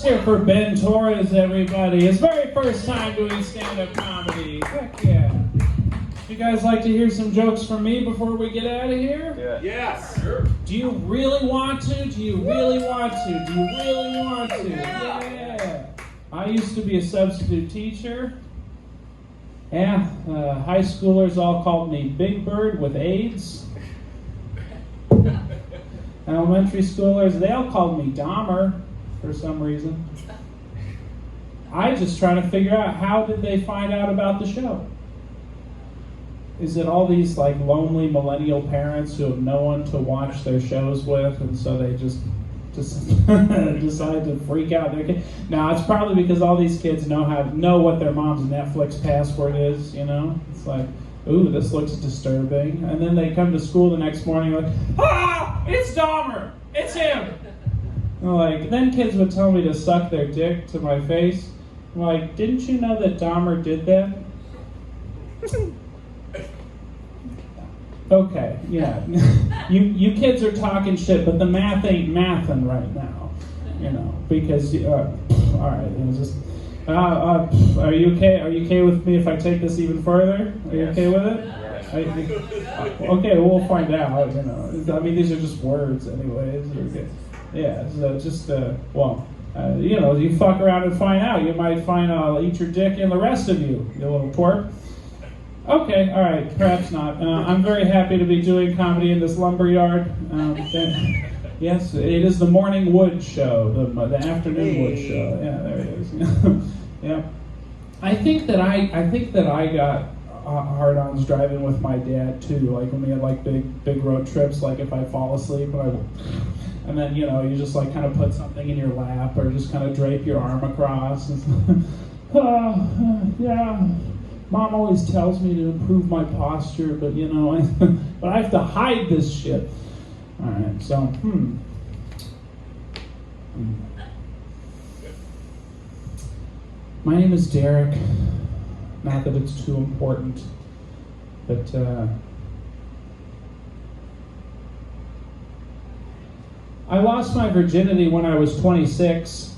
hear for Ben Torres, everybody. His very first time doing stand-up comedy. Heck yeah. You guys like to hear some jokes from me before we get out of here? Yeah. Yes. Sure. Do you really want to? Do you really want to? Do you really want to? Yeah. I used to be a substitute teacher. Yeah, high schoolers all called me Big Bird with AIDS. Elementary schoolers, they all called me Dahmer for some reason. I just try to figure out, how did they find out about the show? Is it all these like lonely millennial parents who have no one to watch their shows with, and so they just decide to freak out their kid? No, it's probably because all these kids know what their mom's Netflix password is. You know, it's like, ooh, this looks disturbing, and then they come to school the next morning like, ah, it's Dahmer, it's him. And like, then kids would tell me to suck their dick to my face. I'm like, didn't you know that Dahmer did that? Okay, yeah. you kids are talking shit, but the math ain't mathin' right now, you know, because all right, it was just. Are you okay? Are you okay with me if I take this even further? Are you okay with it? Yes. Okay, well, we'll find out. You know, I mean, these are just words, anyways. Okay. Yeah, so just you know, you fuck around and find out. You might find I'll eat your dick and the rest of you, you little twerp. Okay, all right, perhaps not. I'm very happy to be doing comedy in this lumberyard. Yes, it is the morning wood show, the afternoon wood show. Yeah, there it is. Yeah, I think that I got hard-ons driving with my dad too. Like when we had like big road trips. Like if I fall asleep and then you know you just like kind of put something in your lap or just kind of drape your arm across. Yeah. Mom always tells me to improve my posture, but you know, but I have to hide this shit. All right, so my name is Derek. Not that it's too important, but I lost my virginity when I was 26.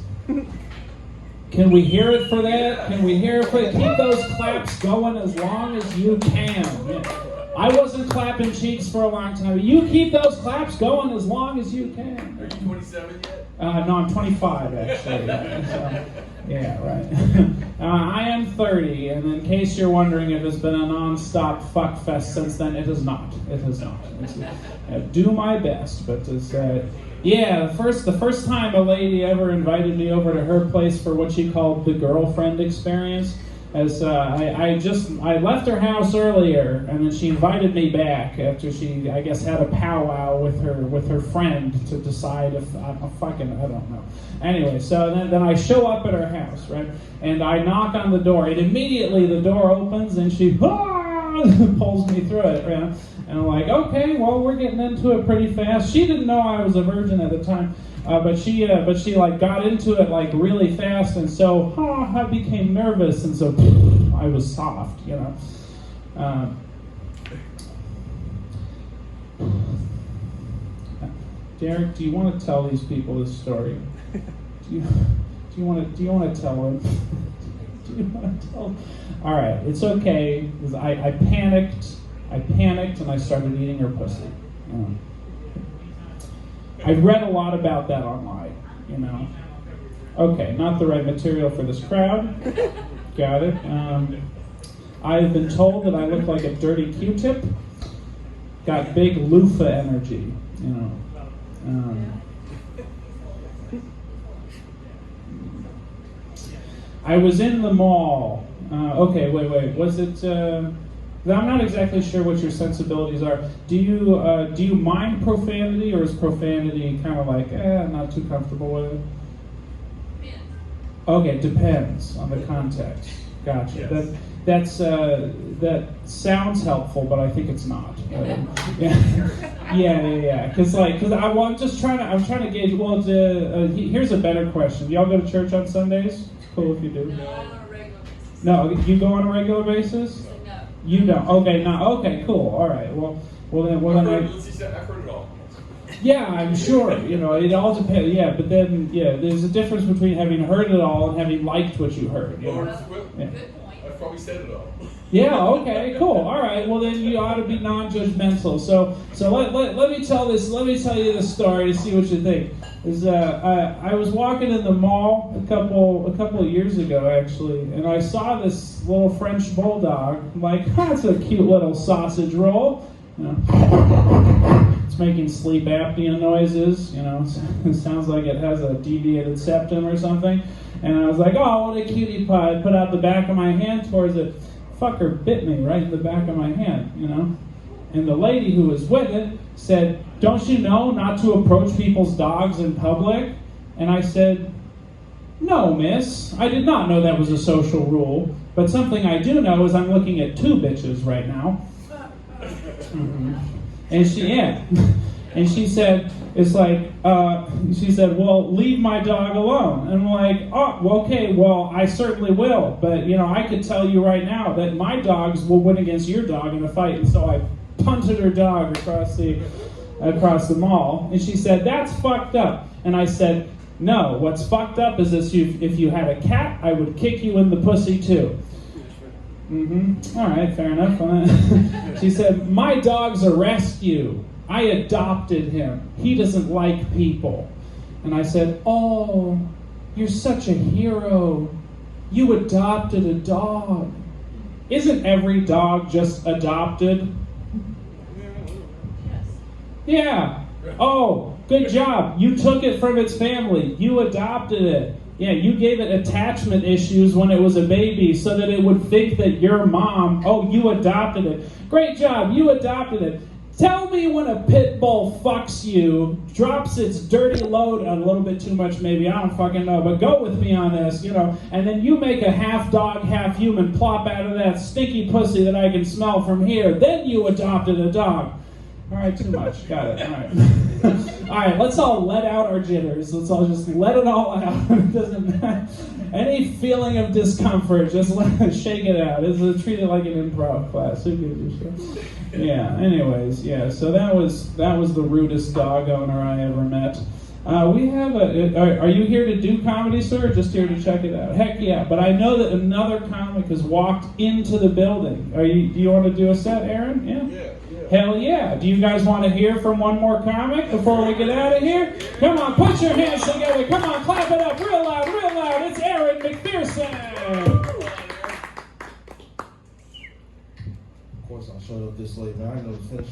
Can we hear it for that? Can we hear it for that? Keep those claps going as long as you can. Yeah. I wasn't clapping cheeks for a long time. You keep those claps going as long as you can. Are you 27 yet? No, I'm 25 actually. So, yeah, right. I am 30, and in case you're wondering if it's been a non-stop fuck fest since then, it has not. It has not. I do my best, but it's yeah. The first time a lady ever invited me over to her place for what she called the girlfriend experience. As I left her house earlier, and then she invited me back after she, I guess, had a powwow with her friend to decide if I don't know. Anyway, so then I show up at her house, right, and I knock on the door, and immediately the door opens, and she pulls me through it, right? And I'm like, okay, well, we're getting into it pretty fast. She didn't know I was a virgin at the time. But she like got into it like really fast, and so I became nervous, and so I was soft, you know. Derek, do you want to tell these people this story? Do you want to tell them? Do you want to tell them? All right, it's okay because I panicked, and I started eating her pussy. I've read a lot about that online, you know. Okay, not the right material for this crowd. Got it. I've been told that I look like a dirty Q-tip. Got big loofah energy, you know. I was in the mall. Okay, wait. Was it... I'm not exactly sure what your sensibilities are. Do you mind profanity, or is profanity kind of like, not too comfortable with it? Depends. Okay, depends on the context. Gotcha. Yes. That sounds helpful, but I think it's not. Yeah. Because I'm trying to gauge. Well, here's a better question. Do y'all go to church on Sundays? It's cool if you do. No, on a regular basis. No, you go on a regular basis? No. You don't. Okay, cool. All right. Well then. I've heard it all. Yeah, I'm sure. You know, it all depends. Yeah, but then, yeah, there's a difference between having heard it all and having liked what you heard. You know? Yeah. Good point. I probably said it all. Yeah, okay, cool. All right. Well, then you ought to be non-judgmental. So let me tell this. Let me tell you the story to see what you think. I was walking in the mall a couple of years ago, actually, and I saw this little French bulldog. I'm like, that's a cute little sausage roll. You know, it's making sleep apnea noises. You know, it sounds like it has a deviated septum or something. And I was like, oh, what a cutie pie. I put out the back of my hand towards it. Fucker bit me right in the back of my hand, you know. And the lady who was with it said, don't you know not to approach people's dogs in public? And I said, no, miss. I did not know that was a social rule. But something I do know is I'm looking at two bitches right now. Mm-hmm. And she said, it's like, she said, well, leave my dog alone. And I'm like, oh, well, okay, well, I certainly will. But, you know, I could tell you right now that my dogs will win against your dog in a fight. And so I punted her dog across the mall. And she said, that's fucked up. And I said, no, what's fucked up is this: if you had a cat, I would kick you in the pussy too. Mm-hmm. All right, fair enough. She said, my dog's a rescue. I adopted him. He doesn't like people. And I said, oh, you're such a hero. You adopted a dog. Isn't every dog just adopted? Yes. Yeah. Oh, good job. You took it from its family. You adopted it. Yeah, you gave it attachment issues when it was a baby so that it would think that your mom, oh, you adopted it. Great job. You adopted it. Tell me when a pit bull fucks you, drops its dirty load a little bit too much maybe, I don't fucking know, but go with me on this, you know, and then you make a half dog, half human plop out of that stinky pussy that I can smell from here, then you adopted a dog. All right, too much. Got it. All right. All right, let's all let out our jitters. Let's all just let it all out. It doesn't matter. Any feeling of discomfort, just shake it out. Treat it like an improv class. Who gives a shit? Yeah, anyways, yeah, so that was the rudest dog owner I ever met. We have are you here to do comedy, sir, or just here to check it out? Heck yeah, but I know that another comic has walked into the building. Do you want to do a set, Aaron? Yeah? Yeah. Hell yeah. Do you guys want to hear from one more comic before we get out of here? Come on, put your hands together. Come on, clap it up real loud, real loud. It's Aaron McPherson. Of course, I showed up this late, man. I didn't know it was finished.